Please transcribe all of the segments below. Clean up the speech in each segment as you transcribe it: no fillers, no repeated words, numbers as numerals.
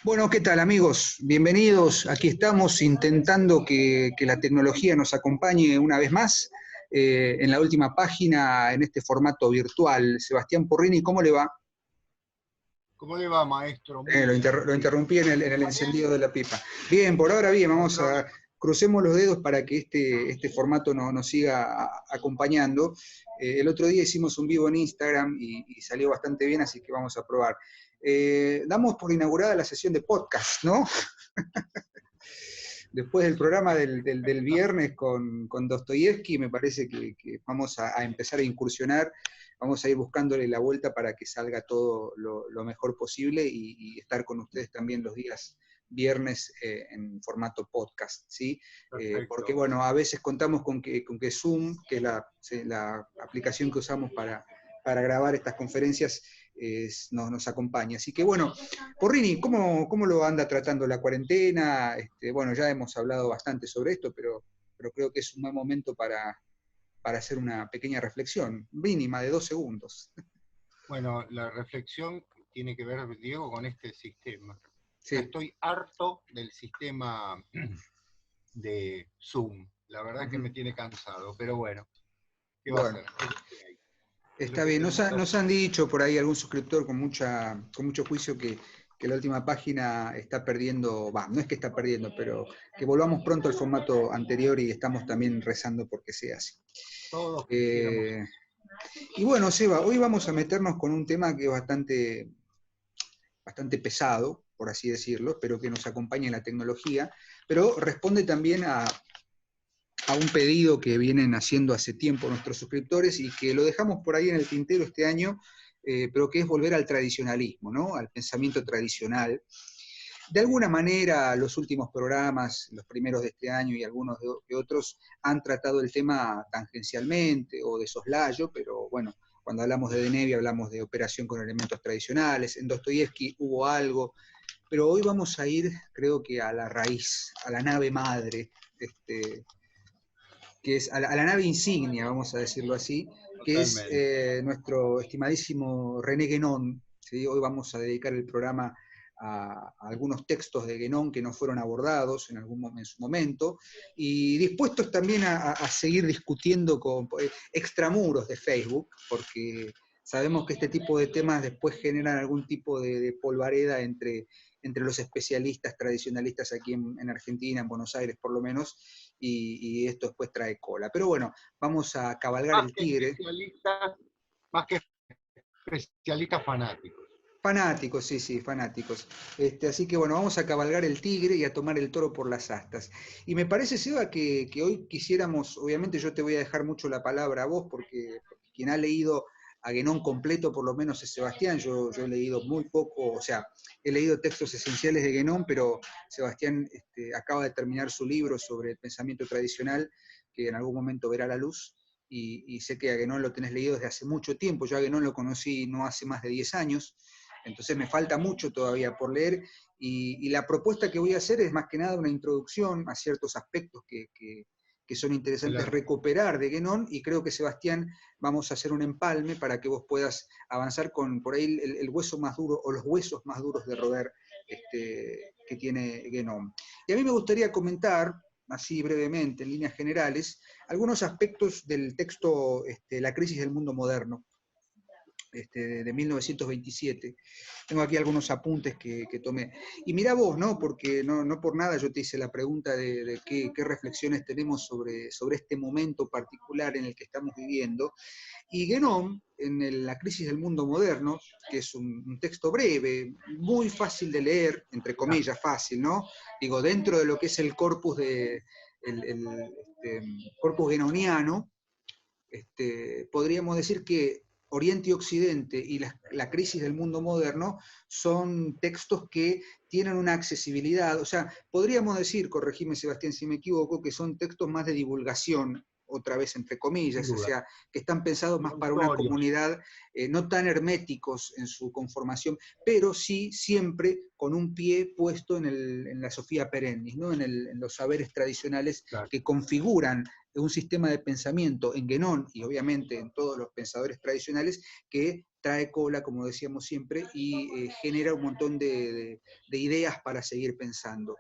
Bueno, ¿qué tal amigos? Bienvenidos. Aquí estamos intentando que la tecnología nos acompañe una vez más en la última página, en este formato virtual. Sebastián Porrini, ¿cómo le va? ¿Cómo le va, maestro? Muy bien. Lo interrumpí en el encendido de la pipa. Bien, por ahora bien, No hay vamos a... problema. Crucemos los dedos para que este formato nos siga acompañando. El otro día hicimos un vivo en Instagram y salió bastante bien, así que vamos a probar. Damos por inaugurada la sesión de podcast, ¿no? Después del programa del viernes con Dostoyevsky, me parece que vamos a empezar a incursionar, vamos a ir buscándole la vuelta para que salga todo lo mejor posible y estar con ustedes también los días viernes en formato podcast, ¿sí? Porque, Perfecto. bueno, a veces contamos con que Zoom, que es la aplicación que usamos para grabar estas conferencias, nos acompaña. Así que, bueno, Porrini, ¿cómo lo anda tratando la cuarentena? Bueno, ya hemos hablado bastante sobre esto, pero creo que es un buen momento para hacer una pequeña reflexión, mínima de 2 segundos. Bueno, la reflexión tiene que ver, Diego, con este sistema. Ya Sí. estoy harto del sistema de Zoom. La verdad que me Ujú. tiene cansado, pero bueno, ¿qué va a Bueno, hacer? Es lo que hay. Es lo está que bien. tenemos que Nos hacer. han dicho por ahí algún suscriptor con mucho juicio que la última página está perdiendo, no es que está perdiendo, pero que volvamos pronto al formato anterior y estamos también rezando porque sea así. Todos quisiéramos Eh, eso. y bueno, Seba, hoy vamos a meternos con un tema que es bastante pesado, por así decirlo, pero que nos acompaña en la tecnología, pero responde también a un pedido que vienen haciendo hace tiempo nuestros suscriptores y que lo dejamos por ahí en el tintero este año, pero que es volver al tradicionalismo, ¿no? Al pensamiento tradicional. De alguna manera, los últimos programas, los primeros de este año y algunos de otros, han tratado el tema tangencialmente o de soslayo, pero bueno, cuando hablamos de Denevia hablamos de operación con elementos tradicionales, en Dostoyevsky hubo algo, pero hoy vamos a ir, creo que a la raíz, a la nave madre, que es a la nave insignia, vamos a decirlo así, que es Totalmente. nuestro estimadísimo René Guénon. ¿Sí? Hoy vamos a dedicar el programa a algunos textos de Guénon que no fueron abordados en su momento, y dispuestos también a seguir discutiendo con extramuros de Facebook, porque sabemos que este tipo de temas después generan algún tipo de polvareda entre los especialistas tradicionalistas aquí en Argentina, en Buenos Aires por lo menos, y esto después trae cola. Pero bueno, vamos a cabalgar Más el que tigre. especialistas, más que especialistas fanáticos. Fanáticos, sí, sí, fanáticos. Así que bueno, vamos a cabalgar el tigre y a tomar el toro por las astas. Y me parece, Seba, que hoy quisiéramos, obviamente yo te voy a dejar mucho la palabra a vos, porque quien ha leído a Guénon completo por lo menos es Sebastián. Yo he leído muy poco, o sea, he leído textos esenciales de Guénon, pero Sebastián acaba de terminar su libro sobre el pensamiento tradicional, que en algún momento verá la luz. Y sé que a Guénon lo tenés leído desde hace mucho tiempo. Yo a Guénon lo conocí no hace más de 10 años. Entonces me falta mucho todavía por leer y la propuesta que voy a hacer es más que nada una introducción a ciertos aspectos que son interesantes Excelente. recuperar de Guénon, y creo que Sebastián vamos a hacer un empalme para que vos puedas avanzar con por ahí el hueso más duro o los huesos más duros de roer que tiene Guénon. Y a mí me gustaría comentar, así brevemente, en líneas generales, algunos aspectos del texto La crisis del mundo moderno, de 1927. Tengo aquí algunos apuntes que tomé. Y mira vos, ¿no? Porque no por nada yo te hice la pregunta de qué reflexiones tenemos sobre este momento particular en el que estamos viviendo. Y Guénon, La crisis del mundo moderno, que es un texto breve, muy fácil de leer, entre Mirá. comillas, fácil, ¿no? Digo, dentro de lo que es el corpus corpus guénoniano, podríamos decir que Oriente y Occidente y la crisis del mundo moderno son textos que tienen una accesibilidad, o sea, podríamos decir, corregime Sebastián si me equivoco, que son textos más de divulgación, otra vez entre Sin comillas, o duda. sea, que están pensados más para una Introductorios. comunidad no tan herméticos en su conformación, pero sí siempre con un pie puesto en la Sofía Perennis, ¿no? En los saberes tradicionales Claro. que configuran un sistema de pensamiento en Guénon y obviamente en todos los pensadores tradicionales que trae cola, como decíamos siempre, y genera un montón de ideas para seguir pensando.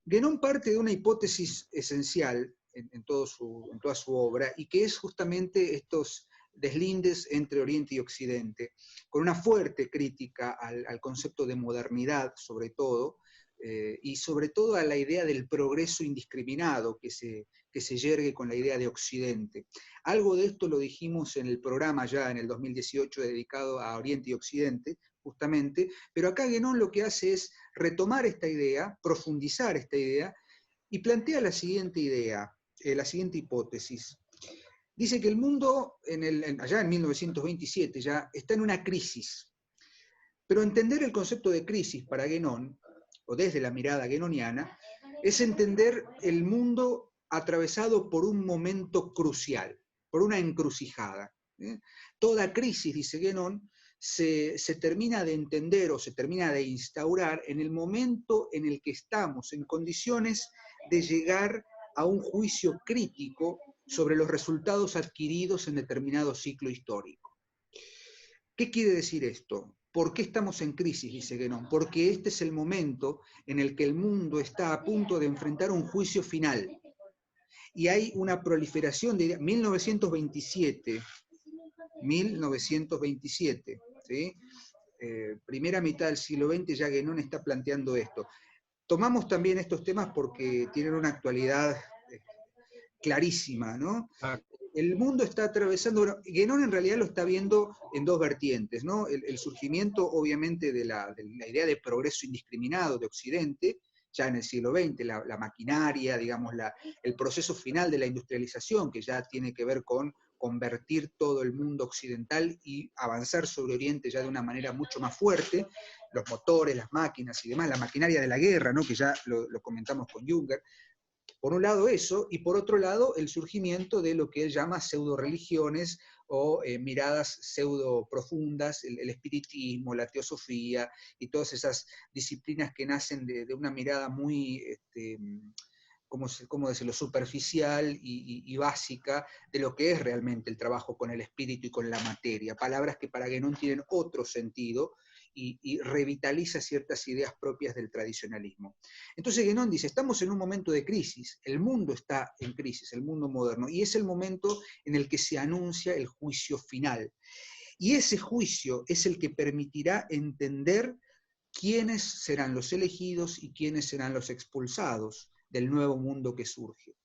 Guénon parte de una hipótesis esencial en toda su obra, y que es justamente estos deslindes entre Oriente y Occidente, con una fuerte crítica al concepto de modernidad, sobre todo, y sobre todo a la idea del progreso indiscriminado que se yergue con la idea de Occidente. Algo de esto lo dijimos en el programa ya en el 2018 dedicado a Oriente y Occidente, justamente, pero acá Guénon lo que hace es retomar esta idea, profundizar esta idea, y plantea la siguiente idea, la siguiente hipótesis. Dice que el mundo, allá en 1927, ya está en una crisis, pero entender el concepto de crisis para Guénon, o desde la mirada guénoniana, es entender el mundo atravesado por un momento crucial, por una encrucijada. Toda crisis, dice Guénon, se termina de entender o se termina de instaurar en el momento en el que estamos en condiciones de llegar a un juicio crítico sobre los resultados adquiridos en determinado ciclo histórico. ¿Qué quiere decir esto? ¿Por qué estamos en crisis? Dice Guénon. Porque este es el momento en el que el mundo está a punto de enfrentar un juicio final. Y hay una proliferación de ideas. 1927, ¿sí? Primera mitad del siglo XX, ya Guénon está planteando esto. Tomamos también estos temas porque tienen una actualidad clarísima, ¿no? El mundo está atravesando, bueno, Guénon en realidad lo está viendo en dos vertientes, ¿no? El surgimiento, obviamente, de la idea de progreso indiscriminado de Occidente, ya en el siglo XX, la maquinaria, digamos, el proceso final de la industrialización, que ya tiene que ver con convertir todo el mundo occidental y avanzar sobre Oriente ya de una manera mucho más fuerte, los motores, las máquinas y demás, la maquinaria de la guerra, ¿no? Que ya lo comentamos con Junger. Por un lado eso, y por otro lado el surgimiento de lo que él llama pseudo-religiones o miradas pseudo-profundas, el espiritismo, la teosofía y todas esas disciplinas que nacen de una mirada muy, ¿cómo decirlo?, superficial y básica de lo que es realmente el trabajo con el espíritu y con la materia. Palabras que para Guénon tienen otro sentido, y revitaliza ciertas ideas propias del tradicionalismo. Entonces Guénon dice, estamos en un momento de crisis, el mundo está en crisis, el mundo moderno, y es el momento en el que se anuncia el juicio final. Y ese juicio es el que permitirá entender quiénes serán los elegidos y quiénes serán los expulsados del nuevo mundo que surge.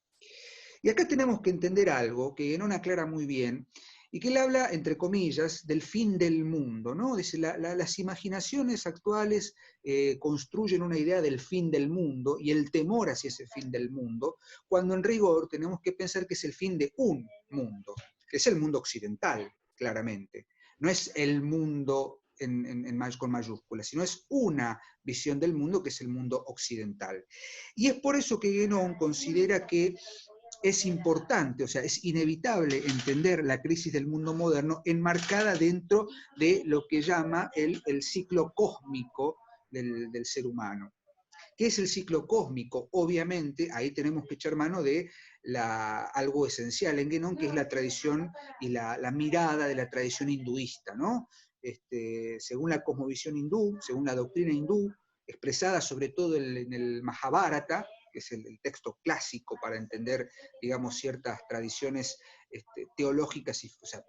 Y acá tenemos que entender algo que Guénon aclara muy bien, y que él habla, entre comillas, del fin del mundo, ¿no? Dice, las imaginaciones actuales construyen una idea del fin del mundo y el temor hacia ese fin del mundo, cuando en rigor tenemos que pensar que es el fin de un mundo, que es el mundo occidental, claramente. No es el mundo con mayúsculas, sino es una visión del mundo que es el mundo occidental. Y es por eso que Guénon considera que es importante, o sea, es inevitable entender la crisis del mundo moderno enmarcada dentro de lo que llama el ciclo cósmico del ser humano. ¿Qué es el ciclo cósmico? Obviamente, ahí tenemos que echar mano de algo esencial en Guénon, que es la tradición y la mirada de la tradición hinduista, ¿no? Según la cosmovisión hindú, según la doctrina hindú, expresada sobre todo en el Mahabharata, que es el texto clásico para entender, digamos, ciertas tradiciones teológicas, o sea,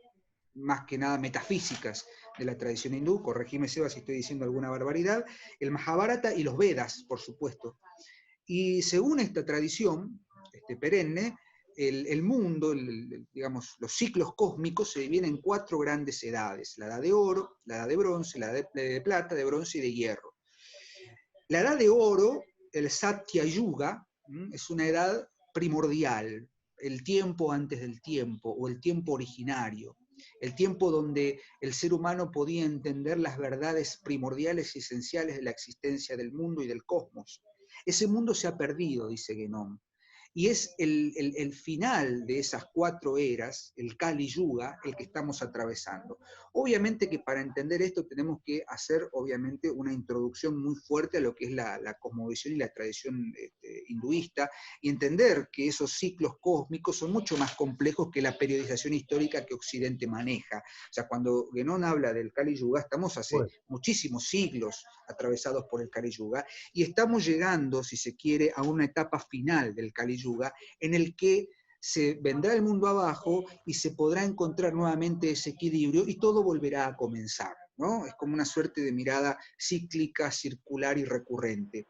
más que nada metafísicas de la tradición hindú, corregime Seba si estoy diciendo alguna barbaridad, el Mahabharata y los Vedas, por supuesto. Y según esta tradición perenne, el mundo, digamos, los ciclos cósmicos se dividen en 4 grandes edades: la edad de oro, la edad de bronce, la edad de plata, de bronce y de hierro. La edad de oro, el Satya Yuga, es una edad primordial, el tiempo antes del tiempo, o el tiempo originario, el tiempo donde el ser humano podía entender las verdades primordiales y esenciales de la existencia del mundo y del cosmos. Ese mundo se ha perdido, dice Guénon, y es el final de esas 4 eras, el Kali Yuga, el que estamos atravesando. Obviamente que para entender esto tenemos que hacer, obviamente, una introducción muy fuerte a lo que es la cosmovisión y la tradición hinduista, y entender que esos ciclos cósmicos son mucho más complejos que la periodización histórica que Occidente maneja. O sea, cuando Guénon habla del Kali Yuga, estamos hace muchísimos siglos atravesados por el Kali Yuga, y estamos llegando, si se quiere, a una etapa final del Kali Yuga, en el que se vendrá el mundo abajo y se podrá encontrar nuevamente ese equilibrio y todo volverá a comenzar, ¿no? Es como una suerte de mirada cíclica, circular y recurrente.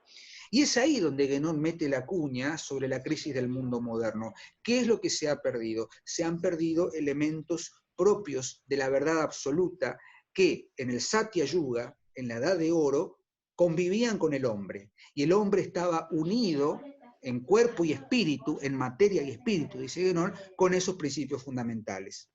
Y es ahí donde Guénon mete la cuña sobre la crisis del mundo moderno. ¿Qué es lo que se ha perdido? Se han perdido elementos propios de la verdad absoluta que en el Satya Yuga, en la Edad de Oro, convivían con el hombre. Y el hombre estaba unido en cuerpo y espíritu, en materia y espíritu, dice Guénon, con esos principios fundamentales.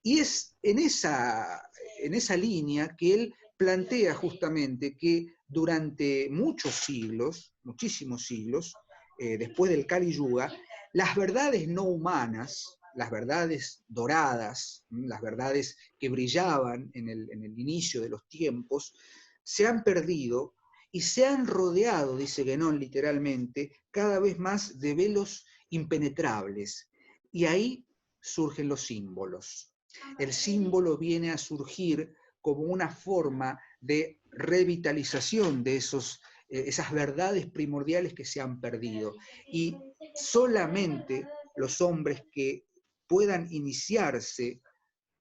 Y es en esa línea que él plantea justamente que durante muchos siglos, muchísimos siglos, después del Kali Yuga, las verdades no humanas, las verdades doradas, las verdades que brillaban en el inicio de los tiempos, se han perdido y se han rodeado, dice Guénon literalmente, cada vez más de velos impenetrables. Y ahí surgen los símbolos. El símbolo viene a surgir como una forma de revitalización de esas verdades primordiales que se han perdido. Y solamente los hombres que puedan iniciarse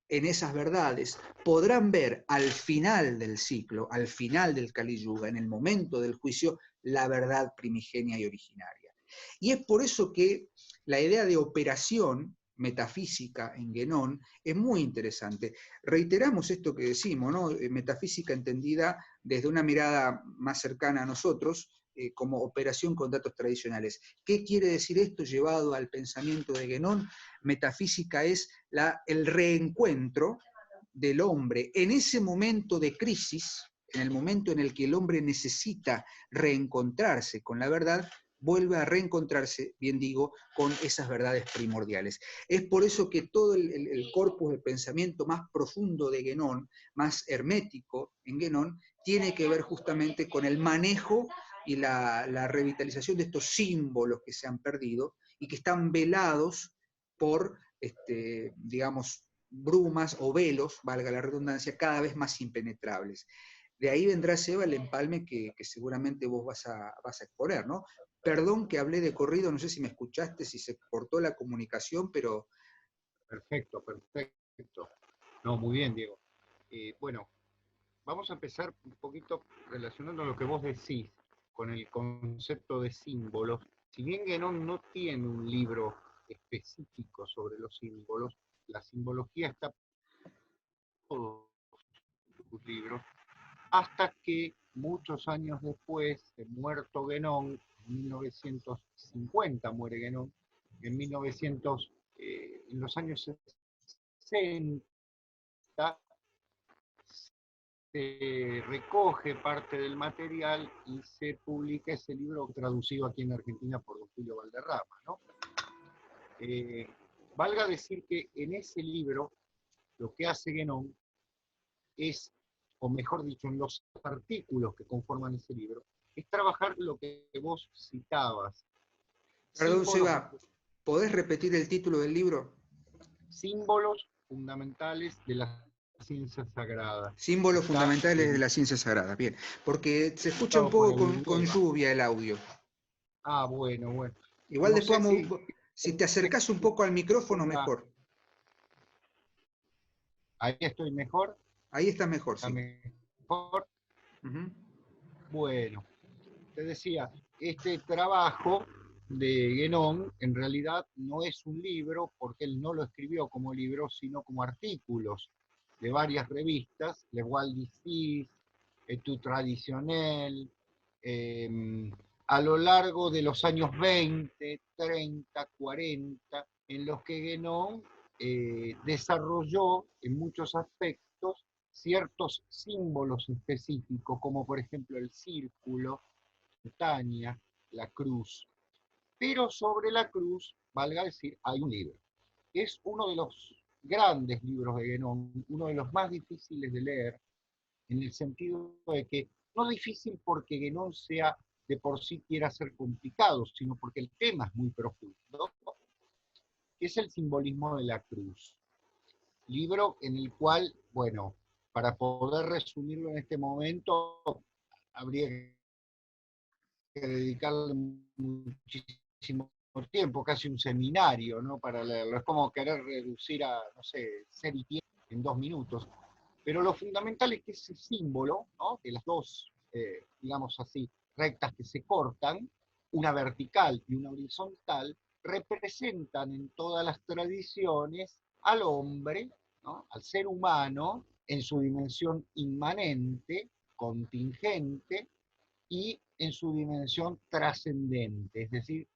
en esas verdades podrán ver al final del ciclo, al final del Kali Yuga, en el momento del juicio, la verdad primigenia y originaria. Y es por eso que la idea de operación metafísica en Guénon es muy interesante. Reiteramos esto que decimos, ¿no? Metafísica entendida desde una mirada más cercana a nosotros, como operación con datos tradicionales. ¿Qué quiere decir esto llevado al pensamiento de Guénon? Metafísica es el reencuentro del hombre en ese momento de crisis, en el momento en el que el hombre necesita reencontrarse con la verdad, vuelve a reencontrarse, bien digo, con esas verdades primordiales. Es por eso que todo el corpus de pensamiento más profundo de Guénon, más hermético en Guénon, tiene que ver justamente con el manejo y la revitalización de estos símbolos que se han perdido y que están velados por, digamos, brumas o velos, valga la redundancia, cada vez más impenetrables. De ahí vendrá, Seba, el empalme que seguramente vos vas a exponer, ¿no? Perdón que hablé de corrido, no sé si me escuchaste, si se cortó la comunicación, pero... Perfecto, perfecto. No, muy bien, Diego. Bueno, vamos a empezar un poquito relacionando lo que vos decís con el concepto de símbolos. Si bien Guénon no tiene un libro específico sobre los símbolos, la simbología está en todos sus libros, hasta que muchos años después, muerto Guénon, en 1950 muere Guénon, en los años 60 se recoge parte del material y se publica ese libro traducido aquí en Argentina por don Julio Valderrama, ¿no? Valga decir que en ese libro lo que hace Guénon es, o mejor dicho, en los artículos que conforman ese libro, es trabajar lo que vos citabas. Perdón, Seba, ¿podés repetir el título del libro? Símbolos fundamentales de la ciencia sagrada. Símbolos fundamentales de la ciencia sagrada, bien, porque se escucha un poco con lluvia el audio. Ah, bueno, bueno. Igual No después, sé si te acercás un poco al micrófono, mejor. Ahí estoy mejor. Ahí está mejor, ¿Está sí. mejor? Uh-huh. Bueno, te decía, este trabajo de Guénon en realidad no es un libro, porque él no lo escribió como libro, sino como artículos de varias revistas, Le Voile d'Ici, Etude Traditionnel, a lo largo de los años 20, 30, 40, en los que Guénon desarrolló en muchos aspectos ciertos símbolos específicos, como por ejemplo el círculo, montaña, la cruz. Pero sobre la cruz, valga decir, hay un libro. Es uno de los grandes libros de Guénon, uno de los más difíciles de leer, en el sentido de que, no difícil porque Guénon sea de por sí quiera ser complicado, sino porque el tema es muy profundo, que es el simbolismo de la cruz. Libro en el cual, bueno, para poder resumirlo en este momento, habría que dedicarle muchísimo tiempo, casi un seminario, ¿no? Para leerlo. Es como querer reducir a, no sé, ser y tiempo en 2 minutos. Pero lo fundamental es que ese símbolo, ¿no? De las dos, digamos así, rectas que se cortan, una vertical y una horizontal, representan en todas las tradiciones al hombre, ¿no? Al ser humano, en su dimensión inmanente, contingente, y en su dimensión trascendente, es decir,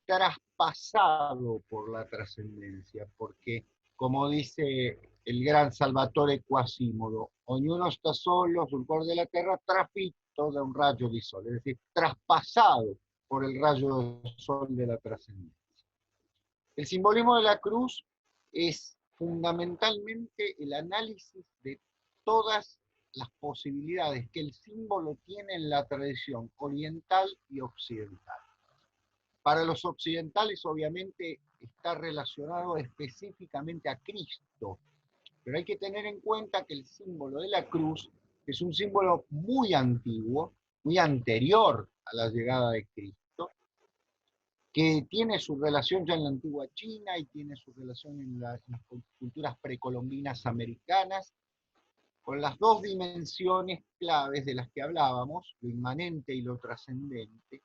traspasado por la trascendencia, porque, como dice el gran Salvatore Quasimodo, ognuno sta solo sul cuore della terra trafitto da un rayo di sol, es decir, traspasado por el rayo del sol de la trascendencia. El simbolismo de la cruz es fundamentalmente el análisis de todas las posibilidades que el símbolo tiene en la tradición oriental y occidental. Para los occidentales, obviamente, está relacionado específicamente a Cristo, pero hay que tener en cuenta que el símbolo de la cruz es un símbolo muy antiguo, muy anterior a la llegada de Cristo, que tiene su relación ya en la antigua China y tiene su relación en las culturas precolombinas americanas, con las dos dimensiones claves de las que hablábamos, lo inmanente y lo trascendente,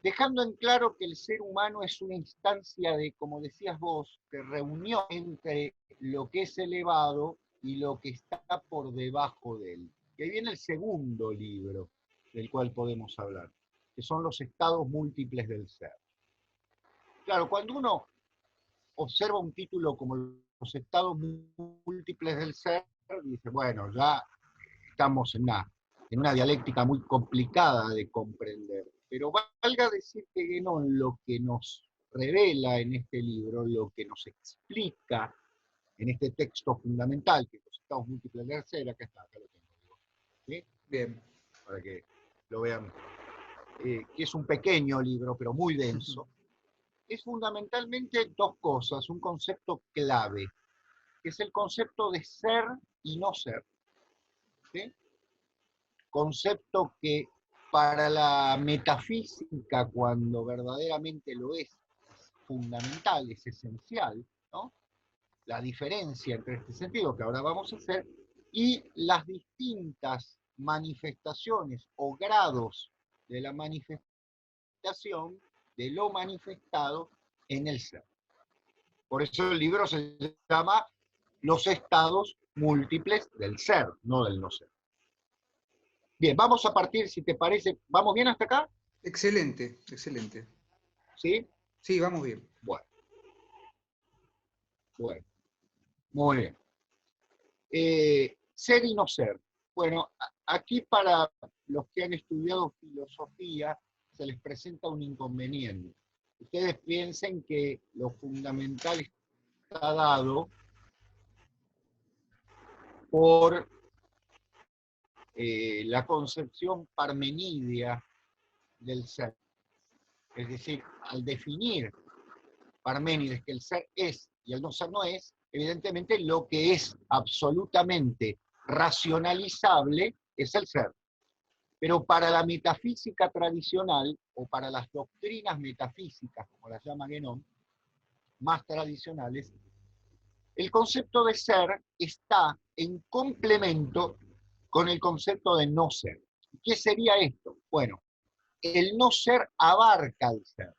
dejando en claro que el ser humano es una instancia de, como decías vos, de reunión entre lo que es elevado y lo que está por debajo de él. Y ahí viene el segundo libro del cual podemos hablar, que son los estados múltiples del ser. Claro, cuando uno observa un título como los estados múltiples del ser, dice, bueno, ya estamos en una dialéctica muy complicada de comprender. Pero valga decir que Guénon lo que nos revela en este libro, lo que nos explica en este texto fundamental, que los estados múltiples del ser, acá está, acá lo tengo. ¿Sí? Bien. Para que lo vean, que es un pequeño libro, pero muy denso, es fundamentalmente dos cosas, un concepto clave, que es el concepto de ser y no ser. ¿Sí? Concepto que para la metafísica, cuando verdaderamente lo es fundamental, es esencial, ¿no? La diferencia entre este sentido que ahora vamos a hacer y las distintas manifestaciones o grados de la manifestación de lo manifestado en el ser. Por eso el libro se llama Los estados múltiples del ser, no del no ser. Bien, vamos a partir, si te parece, ¿vamos bien hasta acá? Excelente, excelente. ¿Sí? Sí, vamos bien. Bueno, muy bien. Ser y no ser. Bueno, aquí para los que han estudiado filosofía se les presenta un inconveniente. Ustedes piensen que lo fundamental está dado por la concepción parmenidia del ser. Es decir, al definir Parménides que el ser es y el no ser no es, evidentemente lo que es absolutamente racionalizable es el ser. Pero para la metafísica tradicional, o para las doctrinas metafísicas, como las llama Guénon, más tradicionales, el concepto de ser está en complemento con el concepto de no ser. ¿Qué sería esto? Bueno, el no ser abarca el ser.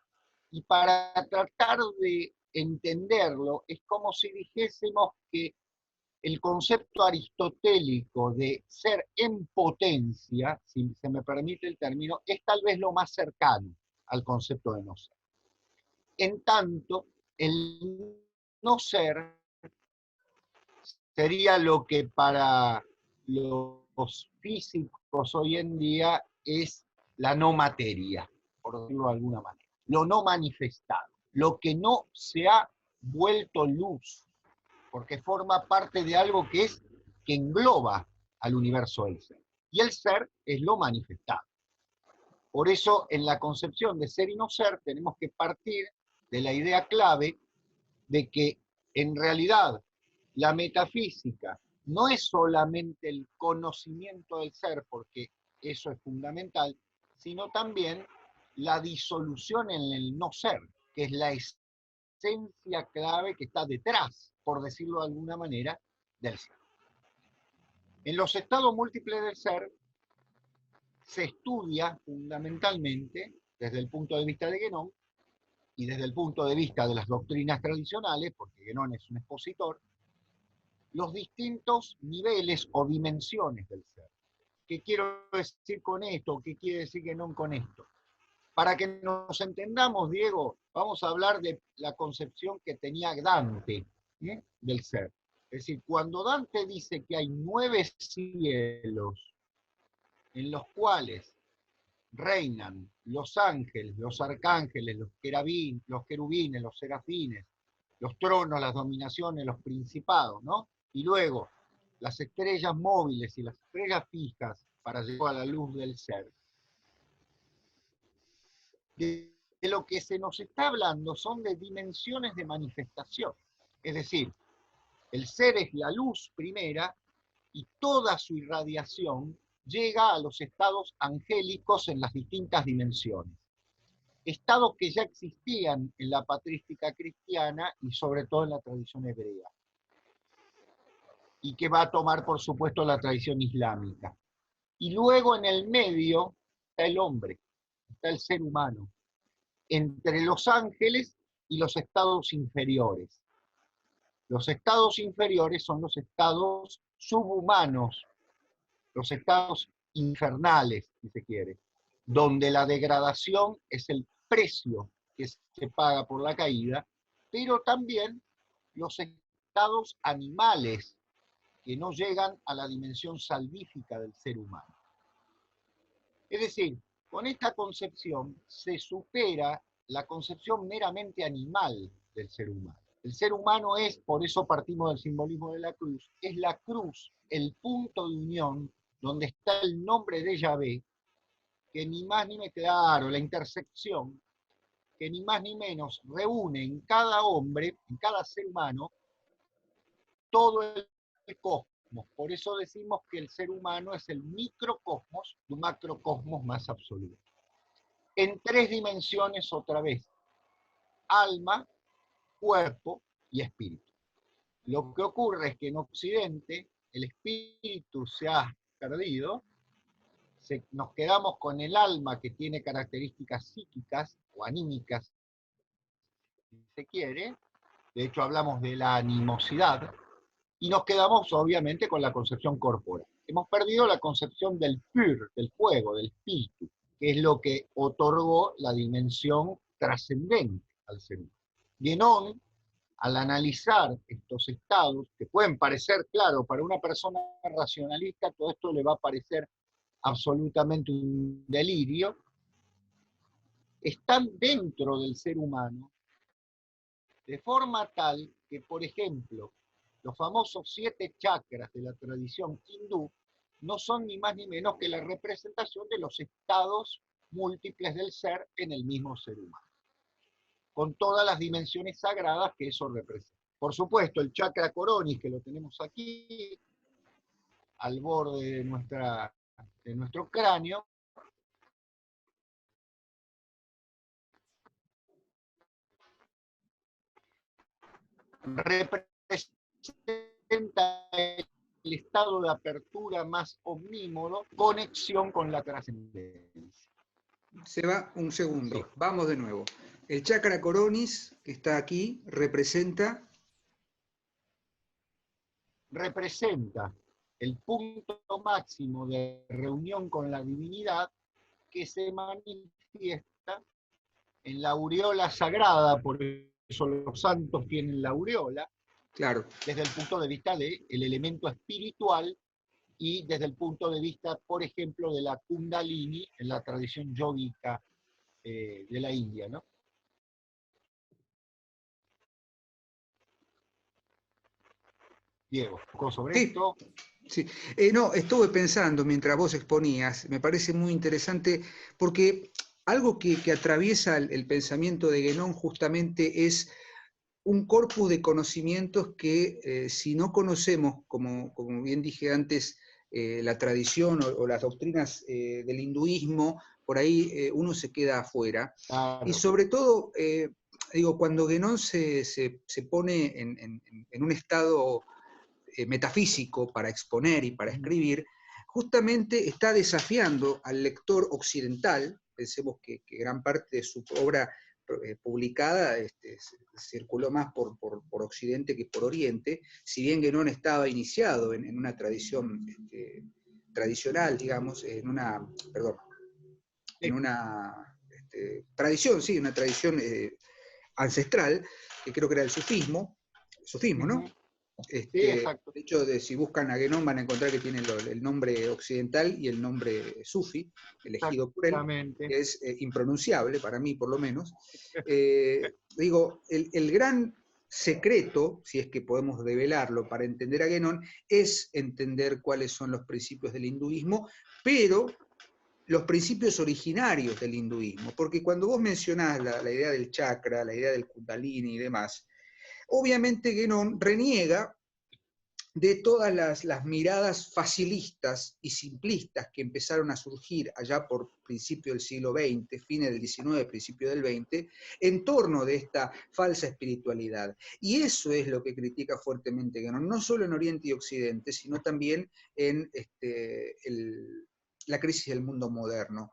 Y para tratar de entenderlo, es como si dijésemos que el concepto aristotélico de ser en potencia, si se me permite el término, es tal vez lo más cercano al concepto de no ser. En tanto, el no ser sería lo que para los físicos hoy en día es la no materia, por decirlo de alguna manera, lo no manifestado, lo que no se ha vuelto luz, porque forma parte de algo que engloba al universo del ser. Y el ser es lo manifestado. Por eso, en la concepción de ser y no ser, tenemos que partir de la idea clave de que, en realidad, la metafísica no es solamente el conocimiento del ser, porque eso es fundamental, sino también la disolución en el no ser, que es la esencia clave que está detrás, por decirlo de alguna manera, del ser. En los estados múltiples del ser se estudia fundamentalmente, desde el punto de vista de Guénon y desde el punto de vista de las doctrinas tradicionales, porque Guénon es un expositor, los distintos niveles o dimensiones del ser. ¿Qué quiero decir con esto? ¿Qué quiere decir Guénon con esto? Para que nos entendamos, Diego, vamos a hablar de la concepción que tenía Dante, del ser. Es decir, cuando Dante dice que hay 9 cielos en los cuales reinan los ángeles, los arcángeles, los querubines, los serafines, los tronos, las dominaciones, los principados, ¿no? Y luego las estrellas móviles y las estrellas fijas para llegar a la luz del ser. De lo que se nos está hablando son de dimensiones de manifestación. Es decir, el ser es la luz primera y toda su irradiación llega a los estados angélicos en las distintas dimensiones. Estados que ya existían en la patrística cristiana y sobre todo en la tradición hebrea. Y que va a tomar, por supuesto, la tradición islámica. Y luego en el medio está el hombre, está el ser humano, entre los ángeles y los estados inferiores. Los estados inferiores son los estados subhumanos, los estados infernales, si se quiere, donde la degradación es el precio que se paga por la caída, pero también los estados animales que no llegan a la dimensión salvífica del ser humano. Es decir, con esta concepción se supera la concepción meramente animal del ser humano. El ser humano es, por eso partimos del simbolismo de la cruz, es la cruz, el punto de unión donde está el nombre de Yahvé, que ni más ni menos, claro, la intersección, que ni más ni menos reúne en cada hombre, en cada ser humano, todo el cosmos. Por eso decimos que el ser humano es el microcosmos de un macrocosmos más absoluto. En 3 dimensiones otra vez, alma, cuerpo y espíritu. Lo que ocurre es que en Occidente el espíritu se ha perdido, nos quedamos con el alma que tiene características psíquicas o anímicas, si se quiere, de hecho hablamos de la animosidad, y nos quedamos obviamente con la concepción corporal. Hemos perdido la concepción del pur, del fuego, del espíritu, que es lo que otorgó la dimensión trascendente al ser humano. Guénon, al analizar estos estados, que pueden parecer, claro, para una persona racionalista, todo esto le va a parecer absolutamente un delirio, están dentro del ser humano, de forma tal que, por ejemplo, los famosos 7 chakras de la tradición hindú no son ni más ni menos que la representación de los estados múltiples del ser en el mismo ser humano, con todas las dimensiones sagradas que eso representa. Por supuesto, el chakra coronis, que lo tenemos aquí, al borde de nuestro cráneo, representa el estado de apertura más omnímodo, conexión con la trascendencia. Se va un segundo, Sí. Vamos de nuevo. El chakra coronis, que está aquí, representa el punto máximo de reunión con la divinidad que se manifiesta en la aureola sagrada, por eso los santos tienen la aureola, claro, desde el punto de vista del elemento espiritual y desde el punto de vista, por ejemplo, de la Kundalini en la tradición yógica de la India, ¿no? Diego, ¿algo sobre Sí, esto? sí. No, estuve pensando mientras vos exponías, me parece muy interesante porque algo que atraviesa el pensamiento de Guénon justamente es un corpus de conocimientos que si no conocemos, como bien dije antes, la tradición o las doctrinas del hinduismo, por ahí uno se queda afuera. Y Claro. sobre todo, digo, cuando Guénon se pone en un estado metafísico para exponer y para escribir, justamente está desafiando al lector occidental. Pensemos que gran parte de su obra publicada circuló más por Occidente que por Oriente, si bien Guénon estaba iniciado en una tradición tradicional, digamos, perdón, en Sí. una tradición, sí, una tradición ancestral, que creo que era el sufismo, ¿no? Ujú. Sí, De exacto. hecho, si buscan a Guénon van a encontrar que tiene el nombre occidental y el nombre sufi, elegido por él, Exactamente. que es impronunciable, para mí por lo menos. Digo, el gran secreto, si es que podemos develarlo para entender a Guénon, es entender cuáles son los principios del hinduismo, pero los principios originarios del hinduismo, porque cuando vos mencionás la idea del chakra, la idea del kundalini y demás, obviamente Guénon reniega de todas las miradas facilistas y simplistas que empezaron a surgir allá por principio del siglo XX, fines del XIX, principio del XX, en torno de esta falsa espiritualidad. Y eso es lo que critica fuertemente Guénon, no solo en Oriente y Occidente, sino también en la crisis del mundo moderno.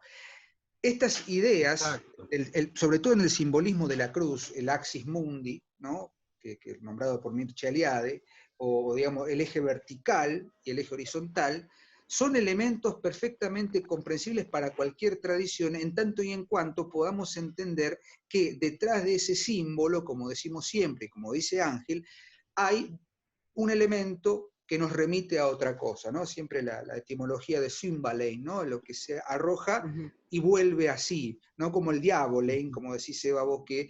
Estas ideas, Exacto. sobre todo en el simbolismo de la cruz, el axis mundi, ¿no? que nombrado por Mircea Eliade, o digamos el eje vertical y el eje horizontal, son elementos perfectamente comprensibles para cualquier tradición en tanto y en cuanto podamos entender que detrás de ese símbolo, como decimos siempre, como dice Ángel, hay un elemento que nos remite a otra cosa, ¿no? Siempre la etimología de Symbalein, ¿no? Lo que se arroja Ujú. y vuelve así, ¿no? Como el diabolein, Ujú. como decís Eva vos, que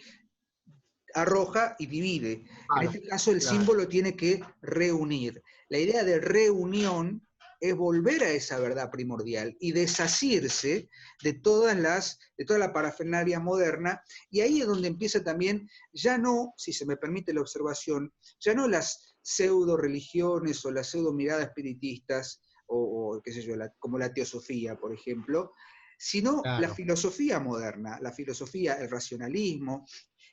arroja y divide. En Claro, este caso el claro. símbolo tiene que reunir. La idea de reunión es volver a esa verdad primordial y desasirse de toda la parafernalia moderna, y ahí es donde empieza también, ya no, si se me permite la observación, ya no las pseudo religiones o las pseudo miradas espiritistas, o qué sé yo, como la teosofía, por ejemplo, sino la Claro. filosofía moderna, la filosofía, el racionalismo,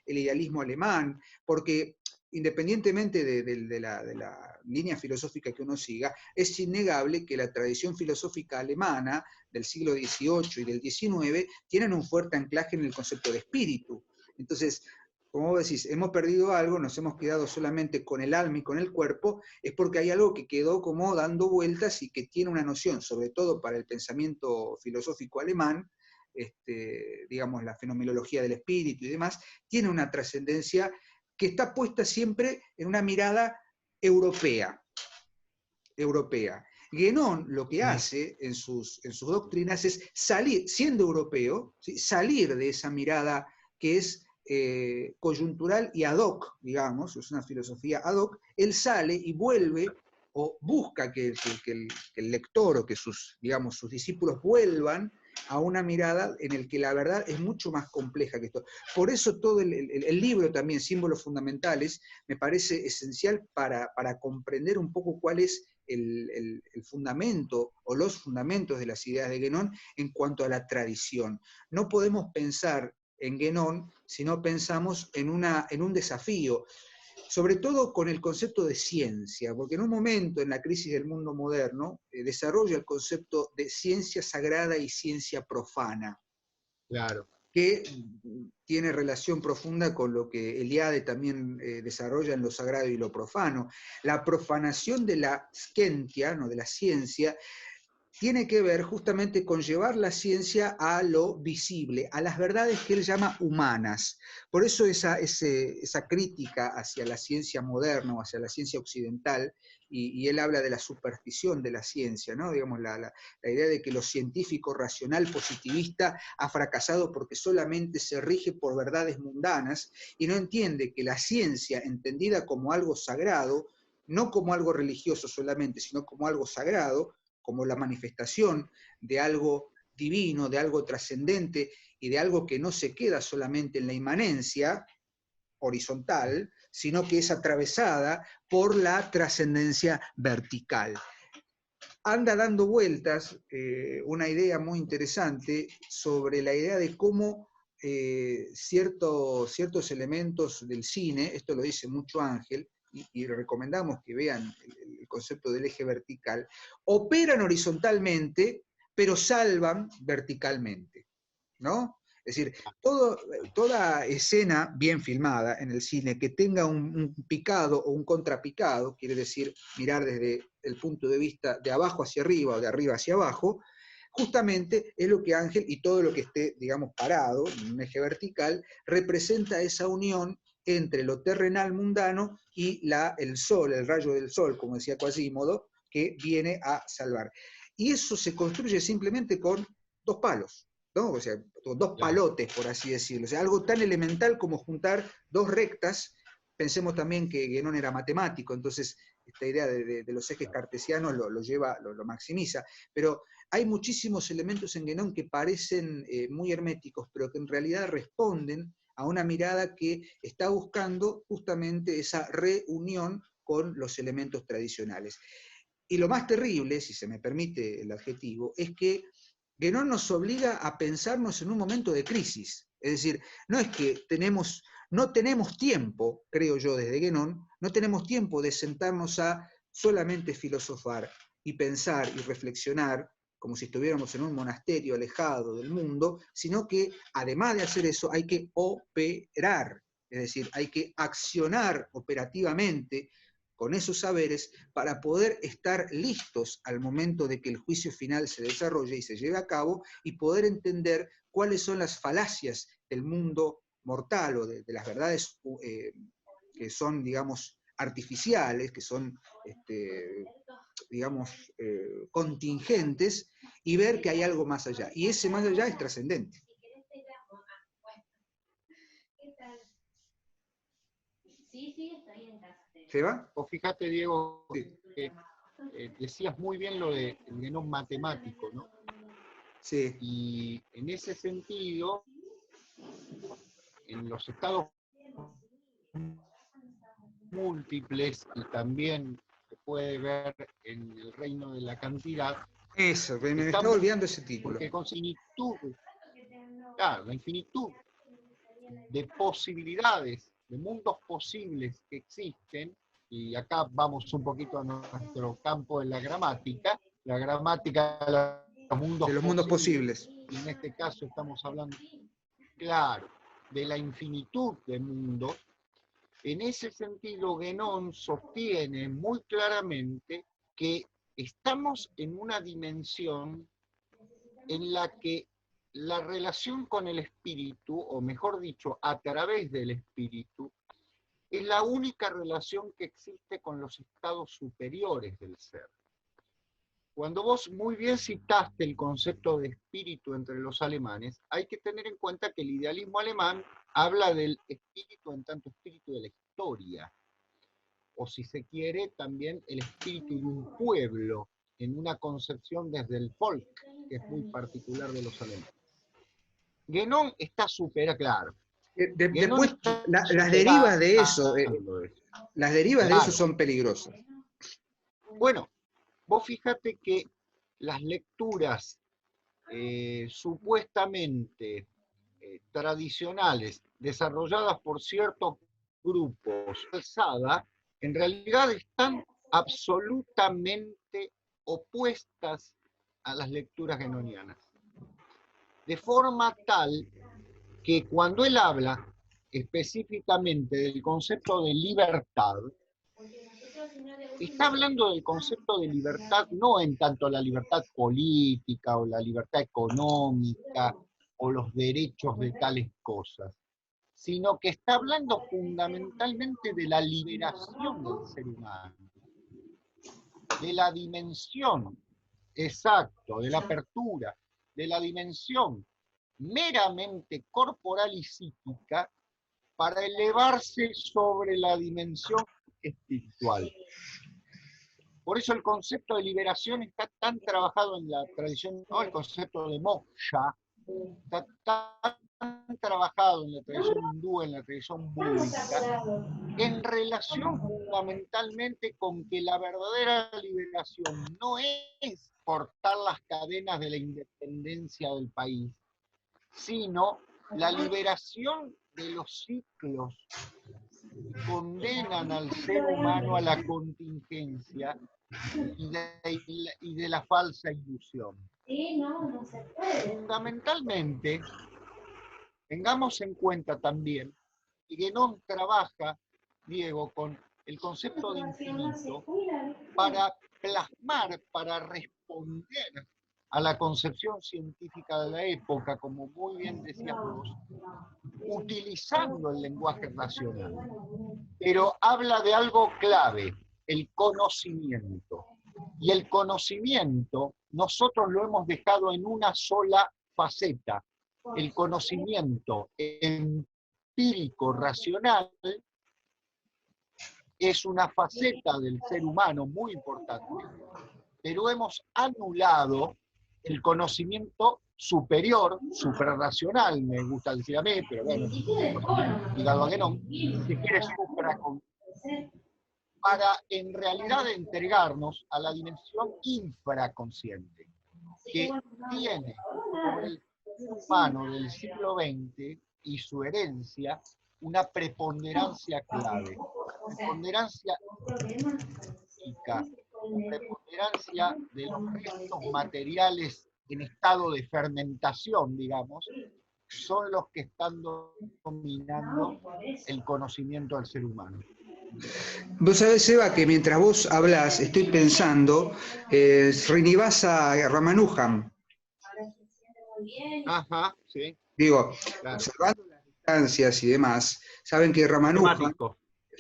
el idealismo alemán, porque independientemente de la línea filosófica que uno siga, es innegable que la tradición filosófica alemana del siglo XVIII y del XIX tienen un fuerte anclaje en el concepto de espíritu. Entonces, como vos decís, hemos perdido algo, nos hemos quedado solamente con el alma y con el cuerpo, es porque hay algo que quedó como dando vueltas y que tiene una noción, sobre todo para el pensamiento filosófico alemán, digamos, la fenomenología del espíritu y demás, tiene una trascendencia que está puesta siempre en una mirada europea. europea. Guénon lo que Mm. hace en sus doctrinas es salir, siendo europeo, ¿sí? Salir de esa mirada que es coyuntural y ad hoc, digamos, es una filosofía ad hoc, él sale y vuelve o busca que el lector o que digamos, sus discípulos vuelvan a una mirada en el que la verdad es mucho más compleja que esto. Por eso todo el libro también, Símbolos Fundamentales, me parece esencial para comprender un poco cuál es el fundamento o los fundamentos de las ideas de Guénon en cuanto a la tradición. No podemos pensar en Guénon si no pensamos en un desafío, sobre todo con el concepto de ciencia, porque en un momento en la crisis del mundo moderno desarrolla el concepto de ciencia sagrada y ciencia profana, Claro. que tiene relación profunda con lo que Eliade también desarrolla en lo sagrado y lo profano. La profanación de la scientia, no de la ciencia, tiene que ver justamente con llevar la ciencia a lo visible, a las verdades que él llama humanas. Por eso esa crítica hacia la ciencia moderna o hacia la ciencia occidental, y él habla de la superstición de la ciencia, ¿no? Digamos, la idea de que lo científico racional positivista ha fracasado porque solamente se rige por verdades mundanas y no entiende que la ciencia, entendida como algo sagrado, no como algo religioso solamente, sino como algo sagrado, como la manifestación de algo divino, de algo trascendente y de algo que no se queda solamente en la inmanencia horizontal, sino que es atravesada por la trascendencia vertical. Anda dando vueltas una idea muy interesante sobre la idea de cómo ciertos elementos del cine, esto lo dice mucho Ángel, y recomendamos que vean el concepto del eje vertical, operan horizontalmente, pero salvan verticalmente, ¿no? Es decir, toda escena bien filmada en el cine que tenga un picado o un contrapicado, quiere decir mirar desde el punto de vista de abajo hacia arriba o de arriba hacia abajo, justamente es lo que Ángel, y todo lo que esté, digamos, parado en un eje vertical, representa esa unión entre lo terrenal mundano y el sol, el rayo del sol, como decía Quasímodo, que viene a salvar. Y eso se construye simplemente con dos palos, ¿no? O sea, dos palotes, por así decirlo. O sea, algo tan elemental como juntar dos rectas. Pensemos también que Guénon era matemático, entonces esta idea de los ejes cartesianos lo maximiza. Pero hay muchísimos elementos en Guénon que parecen muy herméticos, pero que en realidad responden a una mirada que está buscando justamente esa reunión con los elementos tradicionales. Y lo más terrible, si se me permite el adjetivo, es que Guénon nos obliga a pensarnos en un momento de crisis. Es decir, no es que no tenemos tiempo, creo yo desde Guénon, no tenemos tiempo de sentarnos a solamente filosofar y pensar y reflexionar como si estuviéramos en un monasterio alejado del mundo, sino que además de hacer eso hay que operar, es decir, hay que accionar operativamente con esos saberes para poder estar listos al momento de que el juicio final se desarrolle y se lleve a cabo y poder entender cuáles son las falacias del mundo mortal o de las verdades que son, digamos, artificiales, que son, digamos, contingentes, y ver que hay algo más allá. Y ese más allá es trascendente. ¿Se va? O fíjate, Diego, sí. Decías muy bien lo del Guénon matemático, ¿no? Sí. Y en ese sentido, en los estados múltiples, y también se puede ver en el reino de la cantidad. Eso, me estaba olvidando ese título. Porque con infinitud, claro, la infinitud de posibilidades, de mundos posibles que existen, y acá vamos un poquito a nuestro campo de la gramática de los mundos posibles. Y en este caso estamos hablando, claro, de la infinitud de mundos. En ese sentido, Guénon sostiene muy claramente que estamos en una dimensión en la que la relación con el espíritu, o mejor dicho, a través del espíritu, es la única relación que existe con los estados superiores del ser. Cuando vos muy bien citaste el concepto de espíritu entre los alemanes, hay que tener en cuenta que el idealismo alemán habla del espíritu en tanto espíritu de la historia, o si se quiere, también el espíritu de un pueblo, en una concepción desde el folk, que es muy particular de los alemanes. Guénon está súper claro. Después, las derivas de eso, las derivas de eso son peligrosas. Bueno, vos fíjate que las lecturas supuestamente tradicionales, desarrolladas por ciertos grupos, en realidad están absolutamente opuestas a las lecturas guénonianas. De forma tal que cuando él habla específicamente del concepto de libertad, está hablando del concepto de libertad no en tanto la libertad política o la libertad económica o los derechos de tales cosas, sino que está hablando fundamentalmente de la liberación del ser humano, de la dimensión, exacto, de la apertura, de la dimensión meramente corporal y psíquica para elevarse sobre la dimensión espiritual. Por eso el concepto de liberación está tan trabajado en la tradición, ¿no? El concepto de moksha está tan trabajado en la tradición hindú, en la tradición búdica, en relación fundamentalmente con que la verdadera liberación no es cortar las cadenas de la independencia del país, sino la liberación de los ciclos que condenan al ser humano a la contingencia y de la falsa ilusión. Fundamentalmente, tengamos en cuenta también que Guénon trabaja, Diego, con el concepto de infinito para plasmar, para responder a la concepción científica de la época, como muy bien decías vos, utilizando el lenguaje racional. Pero habla de algo clave, el conocimiento. Y el conocimiento nosotros lo hemos dejado en una sola faceta, el conocimiento empírico racional es una faceta del ser humano muy importante, pero hemos anulado el conocimiento superior, suprarracional, me gusta decir a mí, pero bueno, ligado a Guénon, si quiere para en realidad entregarnos a la dimensión infraconsciente, que tiene sobre el ser humano del siglo XX y su herencia una preponderancia clave, preponderancia física, preponderancia de los restos materiales en estado de fermentación, digamos, son los que están dominando el conocimiento del ser humano. Vos sabés, Eva, que mientras vos hablás, estoy pensando, Srinivasa Ramanujan. Ajá, sí. Digo, Claro. observando las distancias y demás, saben que Ramanujan fue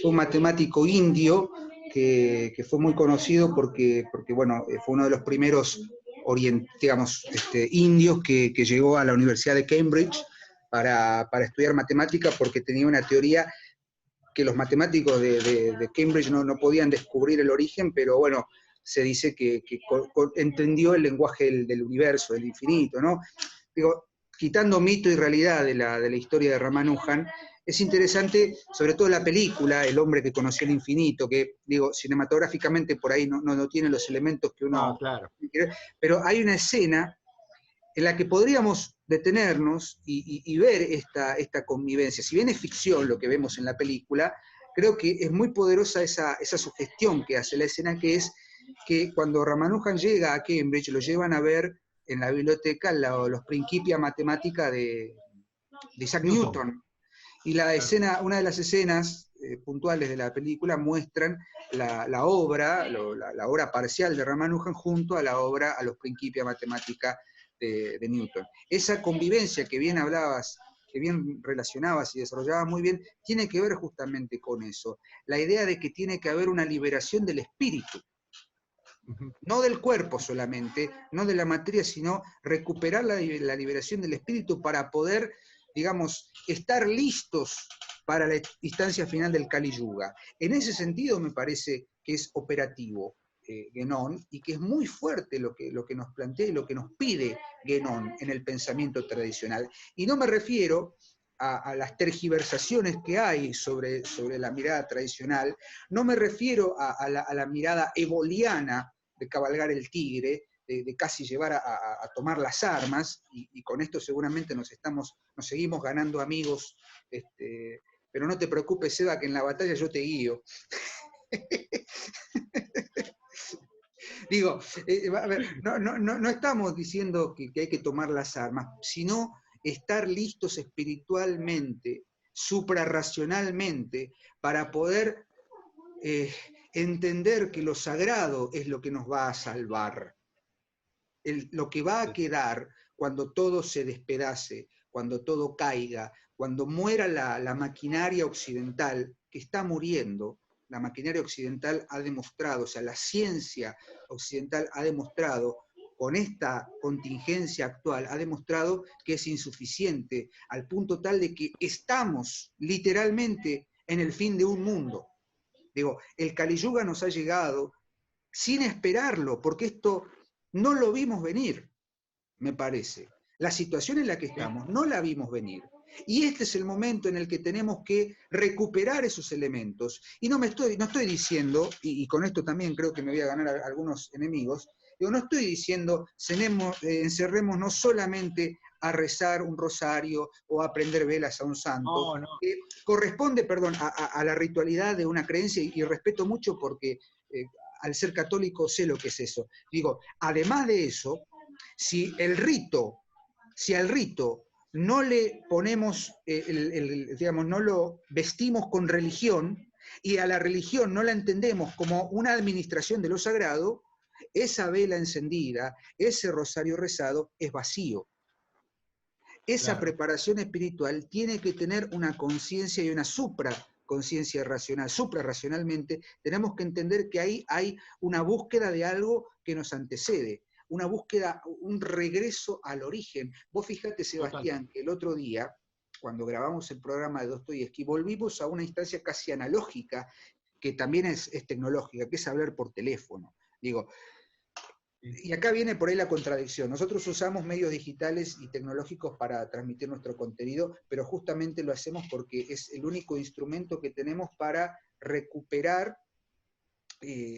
un matemático indio que fue muy conocido porque bueno, fue uno de los primeros digamos, indios que llegó a la Universidad de Cambridge para estudiar matemática, porque tenía una teoría que los matemáticos de Cambridge no podían descubrir el origen, pero bueno, se dice que entendió el lenguaje del universo, del infinito, ¿no? Digo, quitando mito y realidad de la historia de Ramanujan, es interesante, sobre todo la película, El hombre que conoció el infinito, que, digo, cinematográficamente por ahí no tiene los elementos que uno... No, claro. quiere, pero hay una escena en la que podríamos detenernos y ver esta convivencia. Si bien es ficción lo que vemos en la película, creo que es muy poderosa esa sugestión que hace la escena, que es que cuando Ramanujan llega a Cambridge, lo llevan a ver en la biblioteca los Principia Mathematica de Isaac Newton. Y la escena, una de las escenas puntuales de la película muestran la obra, la obra parcial de Ramanujan junto a la obra, a los Principia Mathematica de Newton. Esa convivencia que bien hablabas, que bien relacionabas y desarrollabas muy bien, tiene que ver justamente con eso. La idea de que tiene que haber una liberación del espíritu. No del cuerpo solamente, no de la materia, sino recuperar la liberación del espíritu para poder, digamos, estar listos para la instancia final del Kali Yuga. En ese sentido me parece que es operativo Guénon, y que es muy fuerte lo que nos plantea y lo que nos pide Guénon en el pensamiento tradicional. Y no me refiero a las tergiversaciones que hay sobre la mirada tradicional, no me refiero a la mirada eboliana de cabalgar el tigre, de casi llevar a tomar las armas, y con esto seguramente nos seguimos ganando amigos, pero no te preocupes, Eva, que en la batalla yo te guío. Digo, a ver, no estamos diciendo que hay que tomar las armas, sino estar listos espiritualmente, suprarracionalmente, para poder entender que lo sagrado es lo que nos va a salvar. Lo que va a quedar cuando todo se despedace, cuando todo caiga, cuando muera la maquinaria occidental, que está muriendo. La maquinaria occidental ha demostrado, o sea, la ciencia occidental ha demostrado, con esta contingencia actual, ha demostrado que es insuficiente, al punto tal de que estamos literalmente en el fin de un mundo. Digo, el Kali Yuga nos ha llegado sin esperarlo, porque esto no lo vimos venir, me parece. La situación en la que estamos no la vimos venir. Y este es el momento en el que tenemos que recuperar esos elementos. Y no estoy diciendo, y con esto también creo que me voy a ganar a algunos enemigos, no estoy diciendo encerrémonos solamente a rezar un rosario o a prender velas a un santo. No, no. Corresponde, perdón, a la ritualidad de una creencia, y respeto mucho porque al ser católico sé lo que es eso. Digo, además de eso, si al rito no le ponemos, digamos, no lo vestimos con religión, y a la religión no la entendemos como una administración de lo sagrado, esa vela encendida, ese rosario rezado es vacío. Esa Claro. preparación espiritual tiene que tener una conciencia y una supraconciencia racional. Suprarracionalmente tenemos que entender que ahí hay una búsqueda de algo que nos antecede, una búsqueda, un regreso al origen. Vos fijate, Sebastián, que el otro día, cuando grabamos el programa de Dostoyevsky, volvimos a una instancia casi analógica, que también es tecnológica, que es hablar por teléfono. Digo, y acá viene por ahí la contradicción. Nosotros usamos medios digitales y tecnológicos para transmitir nuestro contenido, pero justamente lo hacemos porque es el único instrumento que tenemos para recuperar,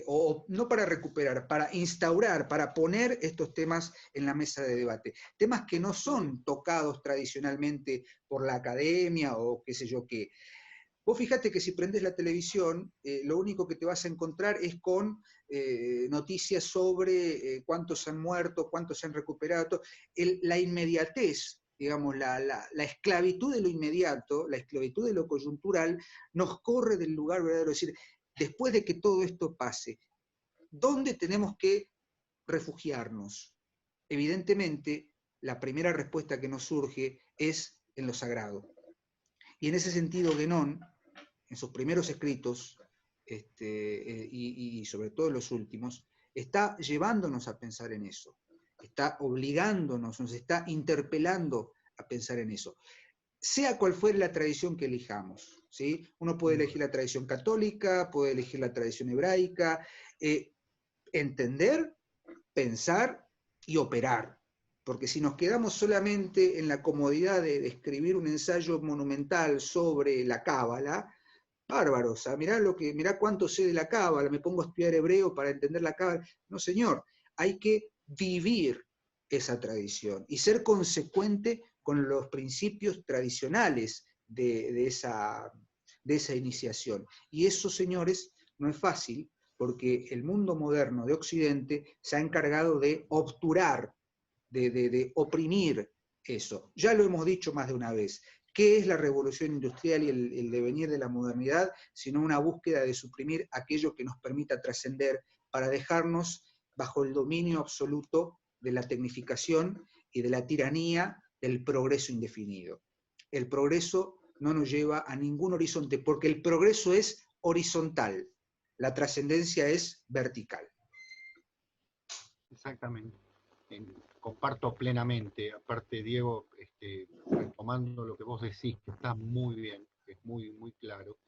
o no para recuperar, para instaurar, para poner estos temas en la mesa de debate. Temas que no son tocados tradicionalmente por la academia o qué sé yo qué. Vos fijate que si prendés la televisión, lo único que te vas a encontrar es con noticias sobre cuántos han muerto, cuántos se han recuperado. La inmediatez, digamos, la esclavitud de lo inmediato, la esclavitud de lo coyuntural, nos corre del lugar verdadero. Es decir, después de que todo esto pase, ¿dónde tenemos que refugiarnos? Evidentemente, la primera respuesta que nos surge es en lo sagrado. Y en ese sentido, Guénon, en sus primeros escritos, y sobre todo en los últimos, está llevándonos a pensar en eso, está obligándonos, nos está interpelando a pensar en eso. Sea cual fuere la tradición que elijamos, ¿sí? Uno puede elegir la tradición católica, puede elegir la tradición hebraica, entender, pensar y operar. Porque si nos quedamos solamente en la comodidad de escribir un ensayo monumental sobre la cábala, bárbaro, o sea, mirá cuánto sé de la cábala, me pongo a estudiar hebreo para entender la cábala. No, señor, hay que vivir esa tradición y ser consecuente con los principios tradicionales de esa iniciación. Y eso, señores, no es fácil, porque el mundo moderno de Occidente se ha encargado de obturar, de oprimir eso. Ya lo hemos dicho más de una vez. ¿Qué es la revolución industrial y el devenir de la modernidad? Sino una búsqueda de suprimir aquello que nos permita trascender para dejarnos bajo el dominio absoluto de la tecnificación y de la tiranía del progreso indefinido. El progreso no nos lleva a ningún horizonte, porque el progreso es horizontal, la trascendencia es vertical. Exactamente. Comparto plenamente. Aparte, Diego, retomando lo que vos decís, que está muy bien, es muy, muy claro,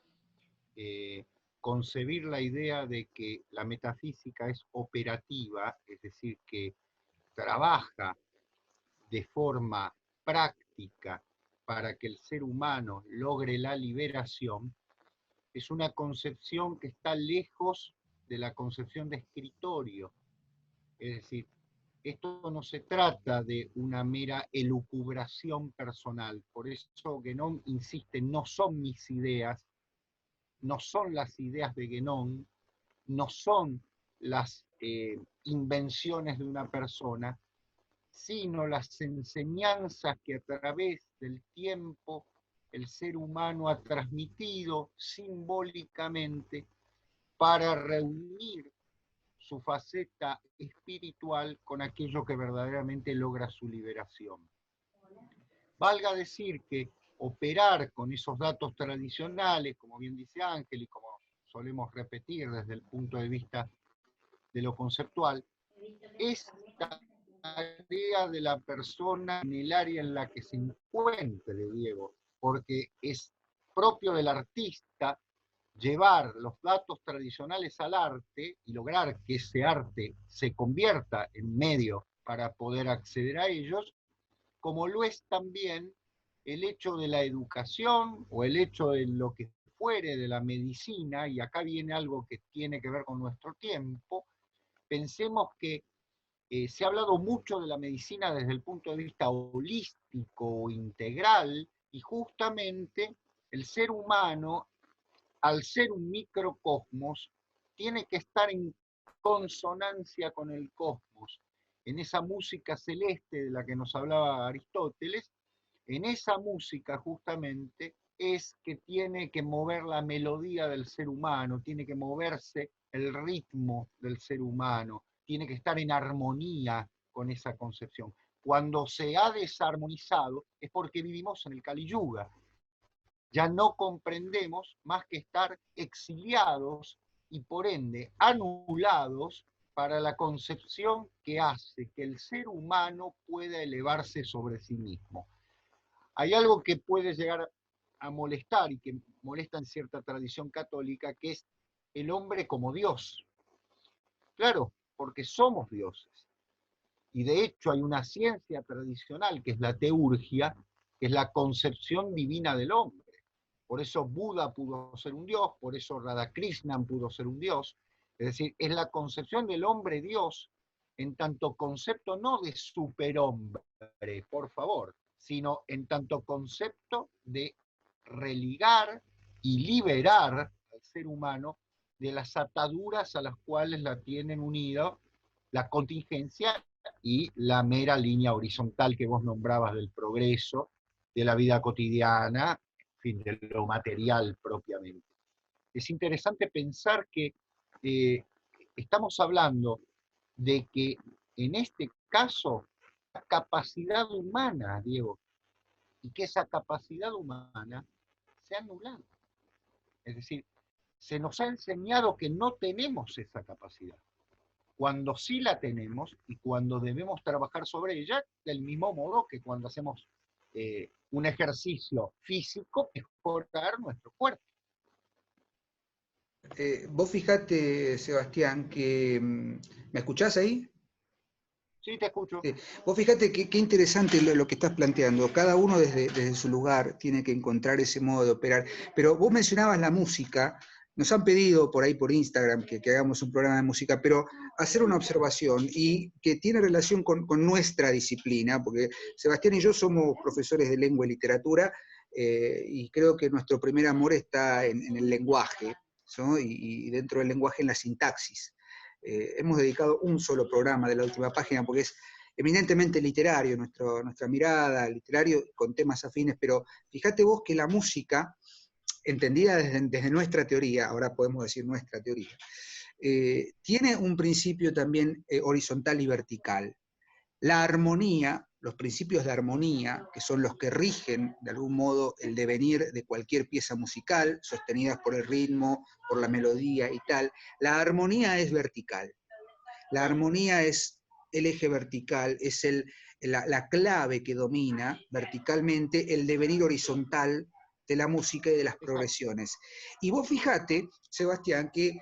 concebir la idea de que la metafísica es operativa, es decir, que trabaja de forma práctica para que el ser humano logre la liberación, es una concepción que está lejos de la concepción de escritorio. Es decir, esto no se trata de una mera elucubración personal. Por eso Guénon insiste, no son mis ideas, no son las ideas de Guénon, no son las invenciones de una persona, sino las enseñanzas que a través del tiempo el ser humano ha transmitido simbólicamente para reunir su faceta espiritual con aquello que verdaderamente logra su liberación. Valga decir que operar con esos datos tradicionales, como bien dice Ángel y como solemos repetir desde el punto de vista de lo conceptual, es tarea de la persona en el área en la que se encuentre, Diego, porque es propio del artista llevar los datos tradicionales al arte y lograr que ese arte se convierta en medio para poder acceder a ellos, como lo es también el hecho de la educación o el hecho de lo que fuere de la medicina, y acá viene algo que tiene que ver con nuestro tiempo. Pensemos que se ha hablado mucho de la medicina desde el punto de vista holístico o integral, y justamente el ser humano, al ser un microcosmos, tiene que estar en consonancia con el cosmos, en esa música celeste de la que nos hablaba Aristóteles. En esa música justamente es que tiene que mover la melodía del ser humano, tiene que moverse el ritmo del ser humano, tiene que estar en armonía con esa concepción. Cuando se ha desarmonizado es porque vivimos en el Kali Yuga. Ya no comprendemos más que estar exiliados y por ende anulados para la concepción que hace que el ser humano pueda elevarse sobre sí mismo. Hay algo que puede llegar a molestar y que molesta en cierta tradición católica, que es el hombre como Dios. Claro, porque somos dioses. Y de hecho hay una ciencia tradicional que es la teurgia, que es la concepción divina del hombre. Por eso Buda pudo ser un dios, por eso Radhakrishnan pudo ser un dios. Es decir, es la concepción del hombre Dios en tanto concepto no de superhombre, por favor, sino en tanto concepto de religar y liberar al ser humano de las ataduras a las cuales la tienen unido la contingencia y la mera línea horizontal que vos nombrabas del progreso, de la vida cotidiana, en fin, de lo material propiamente. Es interesante pensar que eh, estamos hablando de que en este caso la capacidad humana, Diego, y que esa capacidad humana se ha anulado. Es decir, se nos ha enseñado que no tenemos esa capacidad, cuando sí la tenemos y cuando debemos trabajar sobre ella, del mismo modo que cuando hacemos un ejercicio físico, mejorar nuestro cuerpo. Vos fijate, Sebastián, que... ¿Me escuchás ahí? Sí, te escucho. Sí. Vos fíjate qué interesante lo que estás planteando. Cada uno desde su lugar tiene que encontrar ese modo de operar. Pero vos mencionabas la música. Nos han pedido por ahí por Instagram que hagamos un programa de música, pero hacer una observación y que tiene relación con nuestra disciplina, porque Sebastián y yo somos profesores de lengua y literatura, y creo que nuestro primer amor está en el lenguaje, ¿no? Y dentro del lenguaje en la sintaxis. Hemos dedicado un solo programa de la última página porque es eminentemente literario, nuestra mirada, literario con temas afines, pero fíjate vos que la música, entendida desde nuestra teoría, ahora podemos decir nuestra teoría, tiene un principio también horizontal y vertical. La armonía, los principios de armonía, que son los que rigen de algún modo el devenir de cualquier pieza musical, sostenidas por el ritmo, por la melodía y tal, la armonía es vertical. La armonía es el eje vertical, es la clave que domina verticalmente el devenir horizontal de la música y de las progresiones. Y vos fijate, Sebastián, que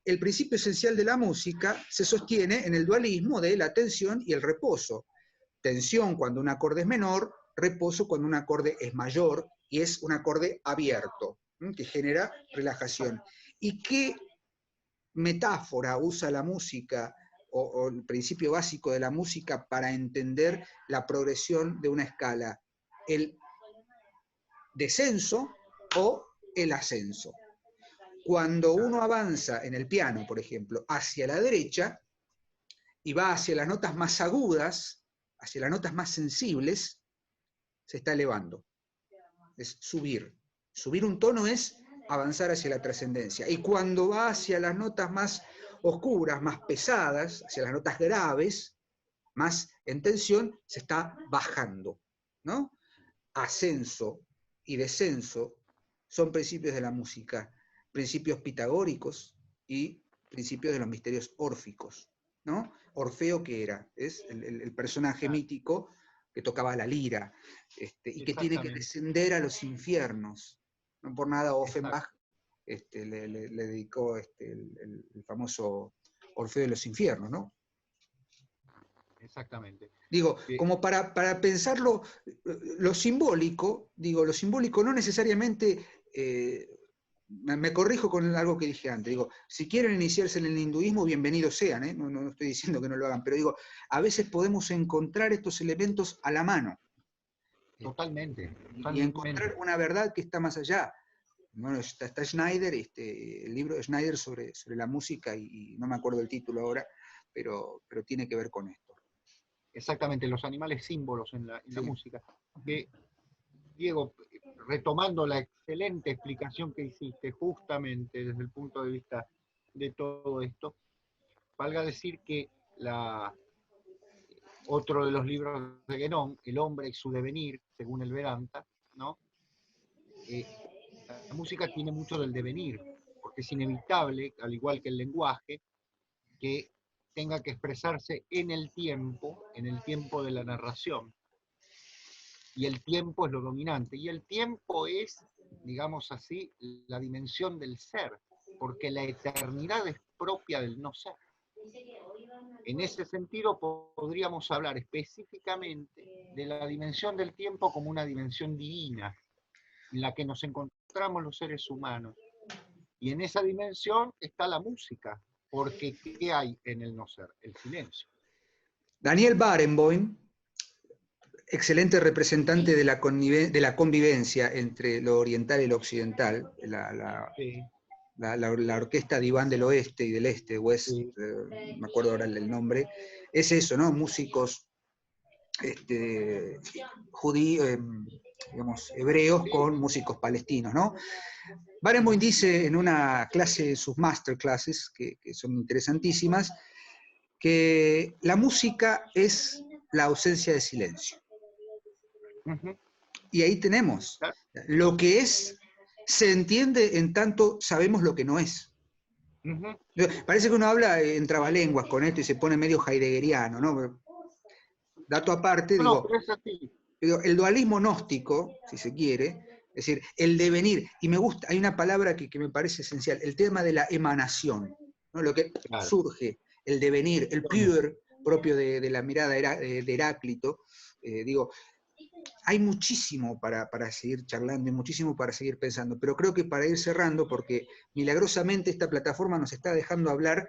el principio esencial de la música se sostiene en el dualismo de la tensión y el reposo. Tensión cuando un acorde es menor, reposo cuando un acorde es mayor y es un acorde abierto, que genera relajación. ¿Y qué metáfora usa la música o el principio básico de la música para entender la progresión de una escala? El descenso o el ascenso. Cuando uno avanza en el piano, por ejemplo, hacia la derecha y va hacia las notas más agudas, hacia las notas más sensibles, se está elevando. Es subir. Subir un tono es avanzar hacia la trascendencia. Y cuando va hacia las notas más oscuras, más pesadas, hacia las notas graves, más en tensión, se está bajando, ¿no? Ascenso y descenso son principios de la música, principios pitagóricos y principios de los misterios órficos, ¿no? Orfeo, ¿qué era? Es el personaje mítico que tocaba la lira, y que tiene que descender a los infiernos. No por nada Offenbach le dedicó el famoso Orfeo de los Infiernos, ¿no? Exactamente. Digo, como para pensarlo, lo simbólico no necesariamente, me corrijo con algo que dije antes, digo, si quieren iniciarse en el hinduismo, bienvenidos sean, ¿eh? No estoy diciendo que no lo hagan, pero digo, a veces podemos encontrar estos elementos a la mano. Totalmente. Y encontrar una verdad que está más allá. Bueno, está Schneider, el libro de Schneider sobre la música, y no me acuerdo el título ahora, pero tiene que ver con esto. Exactamente, los animales símbolos en la música. Que, Diego, retomando la excelente explicación que hiciste justamente desde el punto de vista de todo esto, valga decir que otro de los libros de Guénon, El hombre y su devenir, según el Vedanta, ¿no? La música tiene mucho del devenir, porque es inevitable, al igual que el lenguaje, que tenga que expresarse en el tiempo de la narración. Y el tiempo es lo dominante. Y el tiempo es, digamos así, la dimensión del ser, porque la eternidad es propia del no ser. En ese sentido, podríamos hablar específicamente de la dimensión del tiempo como una dimensión divina, en la que nos encontramos los seres humanos. Y en esa dimensión está la música, porque ¿qué hay en el no ser? El silencio. Daniel Barenboim, excelente representante de la convivencia entre lo oriental y lo occidental, la orquesta Diván del Oeste y del Este, West, Sí. me acuerdo ahora el nombre, es eso, ¿no? Músicos judíos, digamos, hebreos con músicos palestinos, ¿no? Barenboim dice en una clase, sus masterclasses, que son interesantísimas, que la música es la ausencia de silencio. Y ahí tenemos. Lo que es se entiende en tanto sabemos lo que no es. Parece que uno habla en trabalenguas con esto y se pone medio heideggeriano, ¿no? Dato aparte, digo, el dualismo gnóstico, si se quiere, es decir, el devenir, y me gusta, hay una palabra que me parece esencial, el tema de la emanación, ¿no? Lo que surge, el devenir, el pure, propio de la mirada de Heráclito, digo, hay muchísimo para seguir charlando y muchísimo para seguir pensando, pero creo que para ir cerrando, porque milagrosamente esta plataforma nos está dejando hablar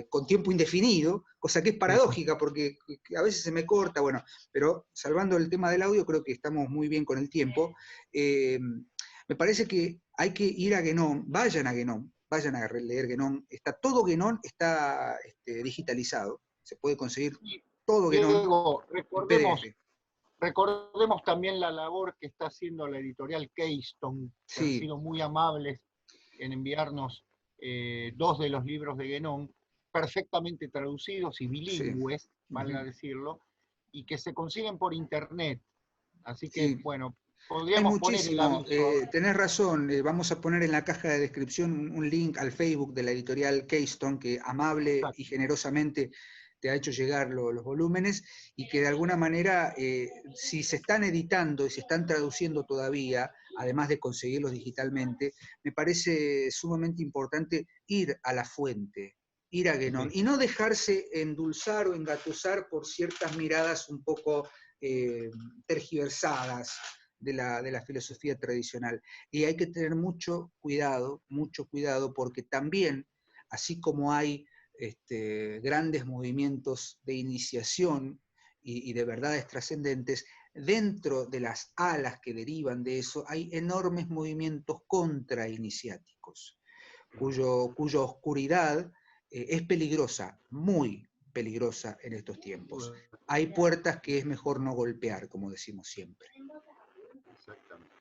con tiempo indefinido, cosa que es paradójica, porque a veces se me corta, bueno, pero salvando el tema del audio, creo que estamos muy bien con el tiempo. Me parece que hay que ir a Guénon, vayan a leer Guénon, todo Guénon está digitalizado, se puede conseguir todo Guénon en PDF. Recordemos también la labor que está haciendo la editorial Keystone, que han sido muy amables en enviarnos 2 de los libros de Guénon, perfectamente traducidos y bilingües, valga decirlo, y que se consiguen por internet. Así que, bueno, podríamos poner el aviso. Tenés razón, vamos a poner en la caja de descripción un link al Facebook de la editorial Keystone, que amable y generosamente te ha hecho llegar los volúmenes, y que de alguna manera, si se están editando y se están traduciendo todavía, además de conseguirlos digitalmente, me parece sumamente importante ir a la fuente, ir a Guénon, y no dejarse endulzar o engatusar por ciertas miradas un poco tergiversadas de la filosofía tradicional. Y hay que tener mucho cuidado, porque también, así como hay grandes movimientos de iniciación y de verdades trascendentes, dentro de las alas que derivan de eso hay enormes movimientos contrainiciáticos, cuya oscuridad es peligrosa, muy peligrosa en estos tiempos. Hay puertas que es mejor no golpear, como decimos siempre. Exactamente.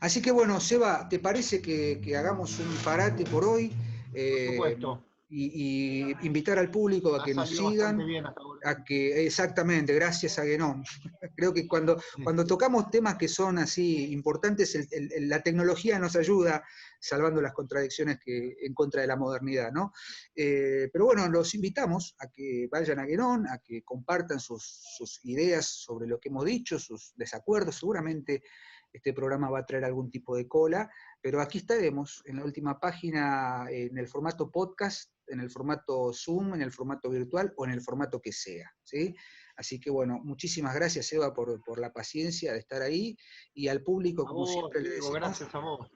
Así que bueno, Seba, ¿te parece que hagamos un parate por hoy? Por supuesto. Y invitar al público a que nos sigan, exactamente, gracias a Guénon. Creo que cuando tocamos temas que son así importantes, la tecnología nos ayuda, salvando las contradicciones en contra de la modernidad, ¿no? Pero bueno, los invitamos a que vayan a Guénon, a que compartan sus ideas sobre lo que hemos dicho, sus desacuerdos, seguramente este programa va a traer algún tipo de cola, pero aquí estaremos en la última página, en el formato podcast, en el formato Zoom, en el formato virtual o en el formato que sea, ¿sí? Así que bueno, muchísimas gracias, Eva, por la paciencia de estar ahí, y al público, A como vos, siempre le Diego, decimos, gracias a vos.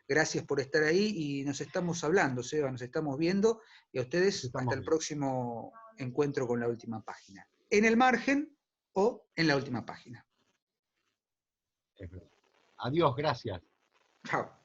gracias por estar ahí y nos estamos hablando, Seba, nos estamos viendo, y a Nos ustedes hasta estamos el viendo. próximo encuentro con la última página. En el margen o en la última página. Es verdad. Adiós, gracias. Chao.